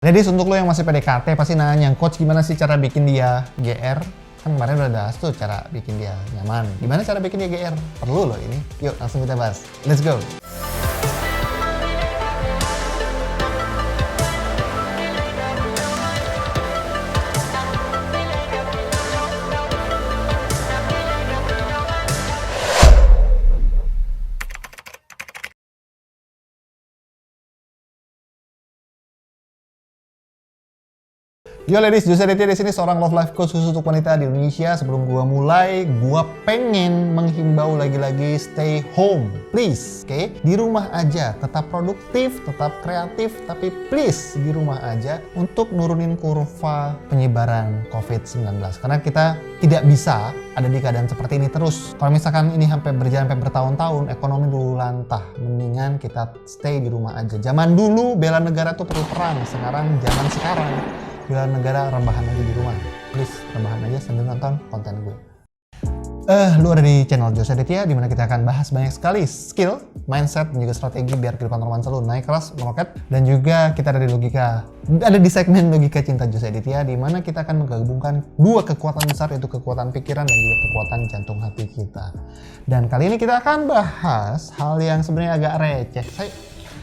Ladies, untuk lo yang masih PDKT pasti nanya, Coach gimana sih cara bikin dia GR? Kan kemarin udah bahas tuh cara bikin dia nyaman. Gimana cara bikin dia GR? Perlu loh ini. Yuk langsung kita bahas. Let's go! Yo ladies, Jose Aditya di sini, seorang love life coach khusus untuk wanita di Indonesia. Sebelum gua mulai, gua pengen menghimbau lagi-lagi stay home, please, oke? Di rumah aja, tetap produktif, tetap kreatif, tapi please di rumah aja untuk nurunin kurva penyebaran COVID-19. Karena kita tidak bisa ada di keadaan seperti ini terus. Kalau misalkan ini sampai berjalan sampai bertahun-tahun, ekonomi dulu lantah. Mendingan kita stay di rumah aja. Zaman dulu bela negara tuh perlu perang, sekarang zaman sekarang bela negara rebahan aja di rumah. Please, rebahan aja sambil nonton konten gue. Lu ada di channel Jose Aditya, dimana kita akan bahas banyak sekali skill, mindset, dan juga strategi biar kehidupan romansa lu naik kelas, meroket. Dan juga kita ada di segmen logika cinta Jose Aditya, dimana kita akan menggabungkan dua kekuatan besar, yaitu kekuatan pikiran dan juga kekuatan jantung hati kita. Dan kali ini kita akan bahas hal yang sebenarnya agak receh.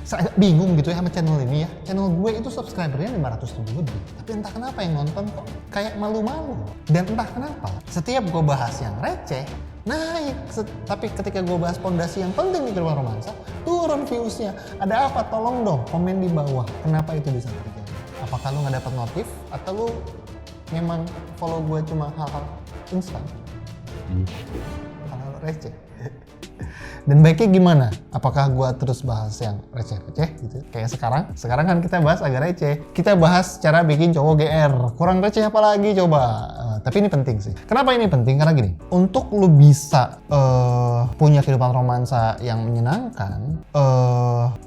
Saya agak bingung gitu ya sama channel ini ya. Channel gue itu subscribernya 500.000 lebih. Tapi entah kenapa yang nonton kok kayak malu-malu. Dan entah kenapa setiap gue bahas yang receh, naik. Tapi ketika gue bahas fondasi yang penting di kehidupan romansa, turun viewsnya. Ada apa? Tolong dong komen di bawah. Kenapa itu bisa terjadi? Apakah lu gak dapat notif? Atau lu memang follow gue cuma hal-hal instan? Hal-hal receh. Dan baiknya gimana? Apakah gua terus bahas yang receh-receh gitu? Kayak sekarang? Sekarang kan kita bahas agak receh. Kita bahas cara bikin cowok GR. Kurang receh apa lagi coba? Tapi ini penting sih. Kenapa ini penting? Karena gini, untuk lu bisa punya kehidupan romansa yang menyenangkan,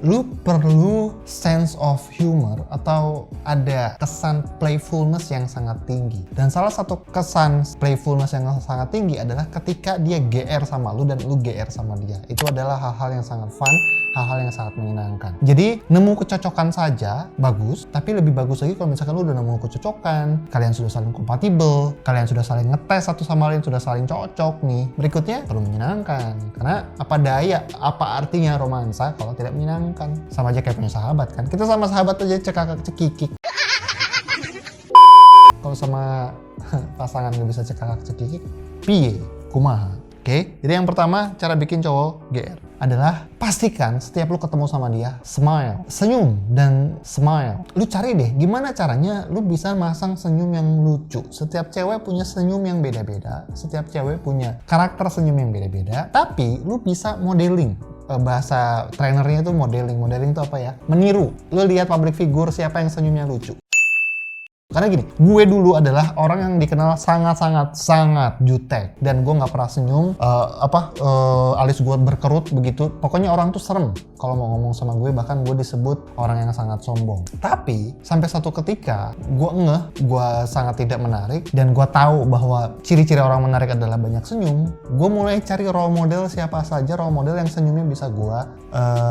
lu perlu sense of humor atau ada kesan playfulness yang sangat tinggi. Dan salah satu kesan playfulness yang sangat tinggi adalah ketika dia GR sama lu dan lu GR sama dia. Itu adalah hal-hal yang sangat fun, hal-hal yang sangat menyenangkan. Jadi nemu kecocokan saja bagus, tapi lebih bagus lagi kalau misalkan lu udah nemu kecocokan, kalian sudah saling kompatibel, kalian sudah saling ngetes satu sama lain, sudah saling cocok nih. Berikutnya perlu menyenangkan. Karena apa daya, apa artinya romansa kalau tidak menyenangkan? Sama aja kayak punya sahabat kan. Kita sama sahabat aja cekakak cekikik. Kalau sama pasangan gak bisa cekakak cekikik, piye? Kumaha? Oke, jadi yang pertama cara bikin cowok GR adalah pastikan setiap lu ketemu sama dia, smile, senyum dan smile. Lu cari deh gimana caranya lu bisa masang senyum yang lucu. Setiap cewek punya senyum yang beda-beda, setiap cewek punya karakter senyum yang beda-beda, tapi lu bisa modeling. Bahasa trainernya itu modeling itu apa ya? Meniru. Lu lihat public figure siapa yang senyumnya lucu. Karena gini, gue dulu adalah orang yang dikenal sangat jutek dan gue nggak pernah senyum, alis gue berkerut begitu. Pokoknya orang tuh serem kalau mau ngomong sama gue, bahkan gue disebut orang yang sangat sombong. Tapi sampai satu ketika gue sangat tidak menarik dan gue tahu bahwa ciri-ciri orang menarik adalah banyak senyum. Gue mulai cari role model, siapa saja role model yang senyumnya bisa gue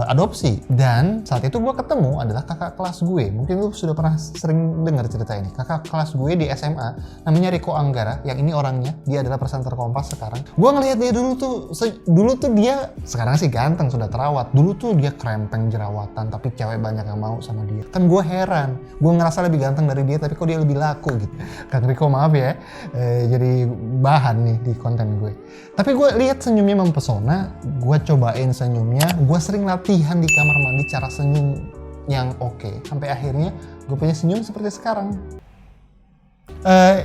adopsi. Dan saat itu gue ketemu adalah kakak kelas gue. Mungkin lu sudah pernah sering dengar cerita ini. Kakak kelas gue di SMA namanya Riko Anggara, yang ini orangnya dia adalah presenter Kompas sekarang. Gue ngelihat dia dulu tuh dia, sekarang sih ganteng sudah terawat. Dulu tuh dia krempeng jerawatan tapi cewek banyak yang mau sama dia. Kan gue heran, gue ngerasa lebih ganteng dari dia tapi kok dia lebih laku gitu. Kang Riko maaf ya, jadi bahan nih di konten gue. Tapi gue lihat senyumnya mempesona, gue cobain senyumnya, gue sering latihan di kamar mandi cara senyum yang oke. Sampai akhirnya gue punya senyum seperti sekarang.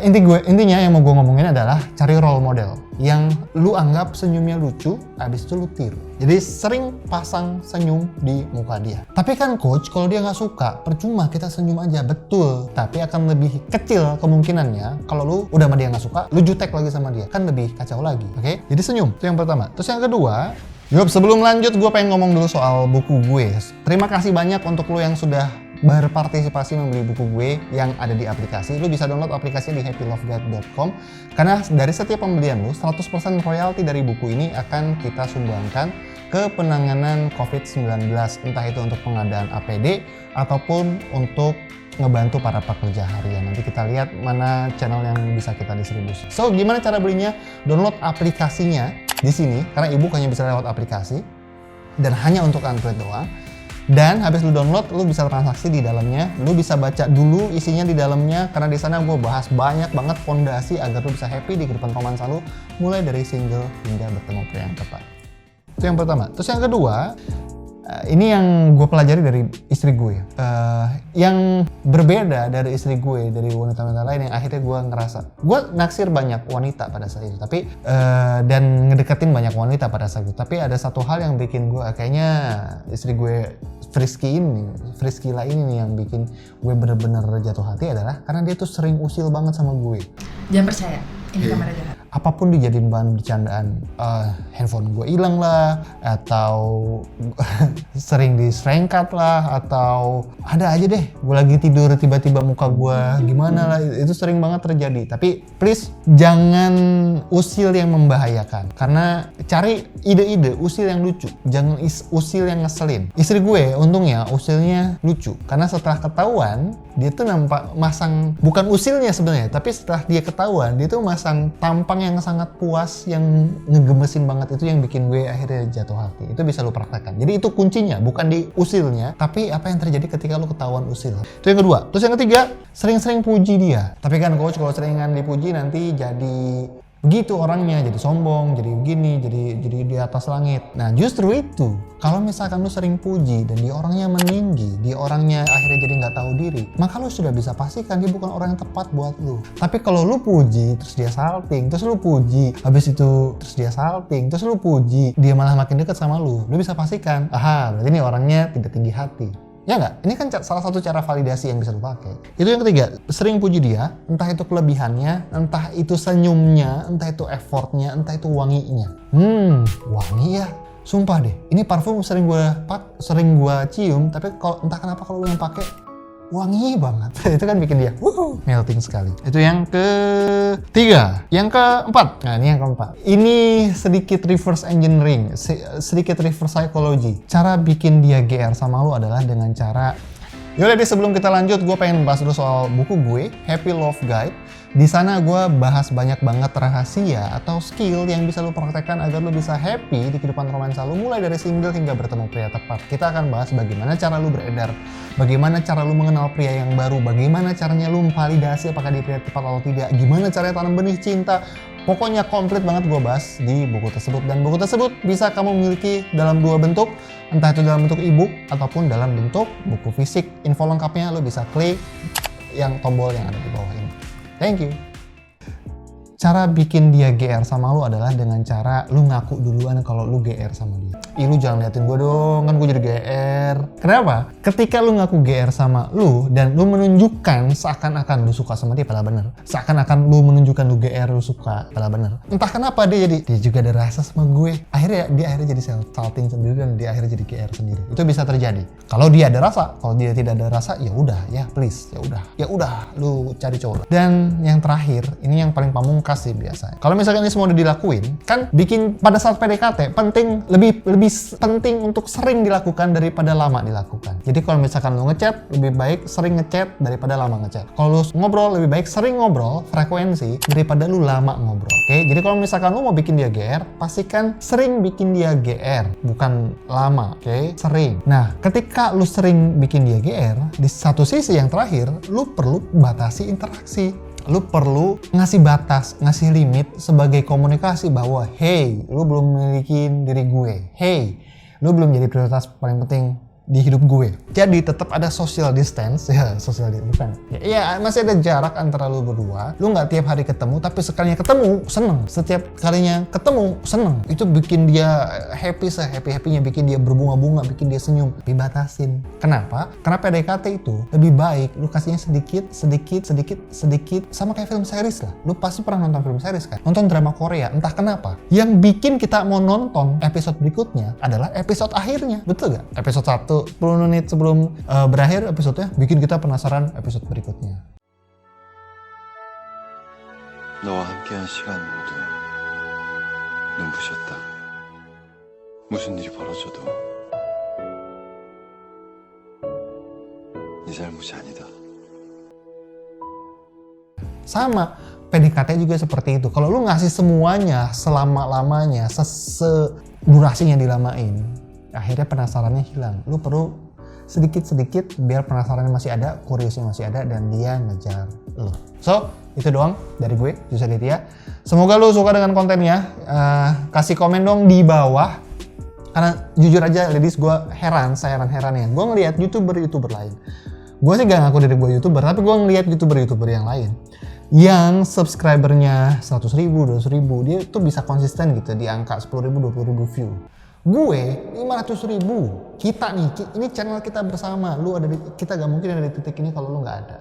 Intinya yang mau gue ngomongin adalah cari role model yang lu anggap senyumnya lucu, abis itu lu tiru. Jadi sering pasang senyum di muka dia. Tapi kan coach, kalau dia nggak suka, percuma kita senyum aja, betul. Tapi akan lebih kecil kemungkinannya kalau lu udah sama dia nggak suka, lu jutek lagi sama dia, kan lebih kacau lagi. Oke? Jadi senyum, itu yang pertama. Terus yang kedua, sebelum lanjut gue pengen ngomong dulu soal buku gue. Terima kasih banyak untuk lu yang sudah berpartisipasi membeli buku gue yang ada di aplikasi. Lu bisa download aplikasinya di happyloveguide.com karena dari setiap pembelian lu 100% royalti dari buku ini akan kita sumbangkan ke penanganan COVID-19, entah itu untuk pengadaan APD ataupun untuk ngebantu para pekerja harian. Nanti kita lihat mana channel yang bisa kita distribusi. So, gimana cara belinya? Download aplikasinya di sini, karena ebook hanya bisa lewat aplikasi dan hanya untuk Android doang. Dan habis lu download, lu bisa transaksi di dalamnya, lu bisa baca dulu isinya di dalamnya, karena di sana gue bahas banyak banget fondasi agar lu bisa happy di kehidupan romansa lu, mulai dari single hingga bertemu pria yang tepat. Itu yang pertama. Terus yang kedua, ini yang gue pelajari dari istri gue. Yang berbeda dari istri gue, dari wanita-wanita lain yang akhirnya gue ngerasa, gue naksir banyak wanita pada saat itu, tapi dan ngedeketin banyak wanita pada saat itu. Tapi ada satu hal yang bikin gue, kayaknya istri gue Friskila ini nih yang bikin gue bener-bener jatuh hati adalah karena dia tuh sering usil banget sama gue. Jangan percaya, ini kamera jahat. Apapun dijadiin bahan bercandaan, handphone gue hilang lah, atau sering diserengkat lah, atau ada aja deh, gue lagi tidur tiba-tiba muka gue gimana lah, itu sering banget terjadi. Tapi please jangan usil yang membahayakan, karena cari ide-ide usil yang lucu, jangan usil yang ngeselin. Istri gue untungnya usilnya lucu, karena setelah ketahuan dia tuh nampak masang, bukan usilnya sebenarnya, tapi setelah dia ketahuan dia tuh masang tampang yang sangat puas, yang ngegemesin banget. Itu yang bikin gue akhirnya jatuh hati. Itu bisa lu praktekkan. Jadi itu kuncinya bukan di usilnya, tapi apa yang terjadi ketika lu ketahuan usil. Itu yang kedua. Terus yang ketiga, sering-sering puji dia. Tapi kan coach, kalau seringan dipuji nanti jadi begitu orangnya, jadi sombong, jadi begini, jadi di atas langit. Nah justru itu, kalau misalkan lu sering puji dan dia orangnya meninggi, dia orangnya akhirnya jadi nggak tahu diri, maka lu sudah bisa pastikan dia bukan orang yang tepat buat lu. Tapi kalau lu puji terus dia salting, terus lu puji, habis itu terus dia salting, terus lu puji, dia malah makin dekat sama lu bisa pastikan, aha, berarti ini orangnya tidak tinggi hati. Ya nggak? Ini kan salah satu cara validasi yang bisa lu pakai. Itu yang ketiga, sering puji dia, entah itu kelebihannya, entah itu senyumnya, entah itu effortnya, entah itu wanginya. Wangi ya. Sumpah deh, ini parfum sering gua cium, tapi entah kenapa kalau lu yang pakai wangi banget. Itu kan bikin dia melting sekali. Itu yang ketiga. Yang keempat. Nah ini yang keempat. Ini sedikit reverse engineering, sedikit reverse psychology. Cara bikin dia GR sama lu adalah dengan cara, yaudah deh, sebelum kita lanjut, gue pengen bahas dulu soal buku gue, Happy Love Guide. Di sana gue bahas banyak banget rahasia atau skill yang bisa lu praktekkan agar lu bisa happy di kehidupan romansa lu, mulai dari single hingga bertemu pria tepat. Kita akan bahas bagaimana cara lu beredar, bagaimana cara lu mengenal pria yang baru, bagaimana caranya lu memvalidasi apakah dia pria tepat atau tidak, gimana caranya tanam benih cinta. Pokoknya komplit banget gue bahas di buku tersebut. Dan buku tersebut bisa kamu miliki dalam dua bentuk, entah itu dalam bentuk ebook ataupun dalam bentuk buku fisik. Info lengkapnya lu bisa klik yang tombol yang ada di bawah ini. Thank you. Cara bikin dia GR sama lu adalah dengan cara lu ngaku duluan kalau lu GR sama dia. Ih, lu jangan liatin gue dong, kan gue jadi GR. Kenapa? Ketika lu ngaku GR sama lu dan lu menunjukkan seakan-akan lu suka sama dia, padahal bener. Seakan-akan lu menunjukkan lu GR, lu suka, padahal bener. Entah kenapa dia juga ada rasa sama gue. Dia akhirnya jadi salting sendiri dan dia akhirnya jadi GR sendiri. Itu bisa terjadi. Kalau dia ada rasa, kalau dia tidak ada rasa, ya udah, ya please, ya udah, lu cari cowok. Dan yang terakhir, ini yang paling pamungkas sih biasanya. Kalau misalkan ini semua udah dilakuin, kan bikin pada saat PDKT lebih penting untuk sering dilakukan daripada lama dilakukan. Jadi kalau misalkan lu ngechat, lebih baik sering ngechat daripada lama ngechat. Kalau lu ngobrol, lebih baik sering ngobrol, frekuensi, daripada lu lama ngobrol. Oke? Jadi kalau misalkan lu mau bikin dia GR, pastikan sering bikin dia GR, bukan lama. Oke? Sering. Nah, ketika lu sering bikin dia GR, di satu sisi yang terakhir, lu perlu batasi interaksi. Lu perlu ngasih batas, ngasih limit sebagai komunikasi bahwa hey, lu belum memiliki diri gue. Hey, lu belum jadi prioritas paling penting di hidup gue. Jadi tetap ada social distance, ya masih ada jarak antara lu berdua. Lu nggak tiap hari ketemu, tapi sekalinya ketemu seneng. Setiap kalinya ketemu seneng. Itu bikin dia happy, sehappy-happynya, bikin dia berbunga-bunga, bikin dia senyum. Dibatasin. Kenapa? Karena PDKT itu lebih baik lu kasihnya sedikit, sama kayak film series lah. Lu pasti pernah nonton film series kan? Nonton drama Korea, entah kenapa. Yang bikin kita mau nonton episode berikutnya adalah episode akhirnya. Betul gak? Episode 1 10 menit sebelum berakhir episodenya bikin kita penasaran episode berikutnya. 너와 함께한 시간 모두 눈부셨다. 무슨 일이 벌어져도 네 잘못이 아니다. Sama, PDKT juga seperti itu. Kalau lu ngasih semuanya selama-lamanya, durasinya dilamain, akhirnya penasarannya hilang. Lu perlu sedikit-sedikit biar penasarannya masih ada, curiosnya masih ada, dan dia ngejar lu. So, itu doang dari gue, Yusuf Aditya. Semoga lu suka dengan kontennya. Kasih komen dong di bawah. Karena jujur aja, ladies, gue heran ya. Gue ngelihat YouTuber lain. Gue sih gak ngaku dari gue YouTuber, tapi gue ngelihat YouTuber yang lain. Yang subscribernya 100.000, 200.000, dia tuh bisa konsisten gitu di angka 10.000, 20.000 view. Gue 500.000. Kita nih, ini channel kita bersama. Kita gak mungkin ada di titik ini kalau lu gak ada.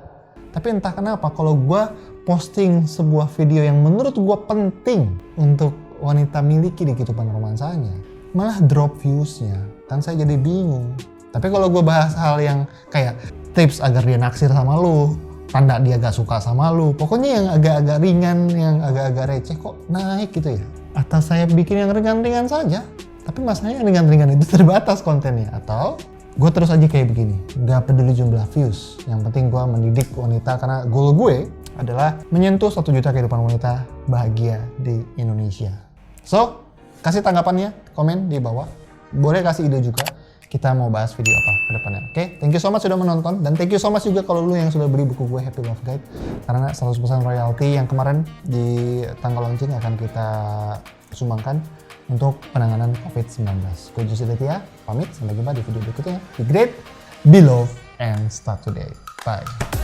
Tapi entah kenapa kalau gue posting sebuah video yang menurut gue penting untuk wanita miliki di kehidupan romansanya, malah drop viewsnya. Kan saya jadi bingung. Tapi kalau gue bahas hal yang kayak tips agar dia naksir sama lu, tanda dia gak suka sama lu, pokoknya yang agak-agak ringan, yang agak-agak receh kok naik gitu ya. Atau saya bikin yang ringan-ringan saja, tapi masalahnya yang ringan-ringan itu terbatas kontennya. Atau gue terus aja kayak begini, gak peduli jumlah views, yang penting gue mendidik wanita, karena goal gue adalah menyentuh 1 juta kehidupan wanita bahagia di Indonesia. So, kasih tanggapannya, komen di bawah. Boleh kasih ide juga, kita mau bahas video apa ke depannya. Oke, thank you so much sudah menonton, dan thank you so much juga kalau lu yang sudah beli buku gue Happy Love Guide, karena 100% royalty yang kemarin di tanggal launching akan kita sumbangkan untuk penanganan COVID-19. Gue Yusuf Aditya, pamit, sampai jumpa di video berikutnya. Be great, be love, and start today. Bye.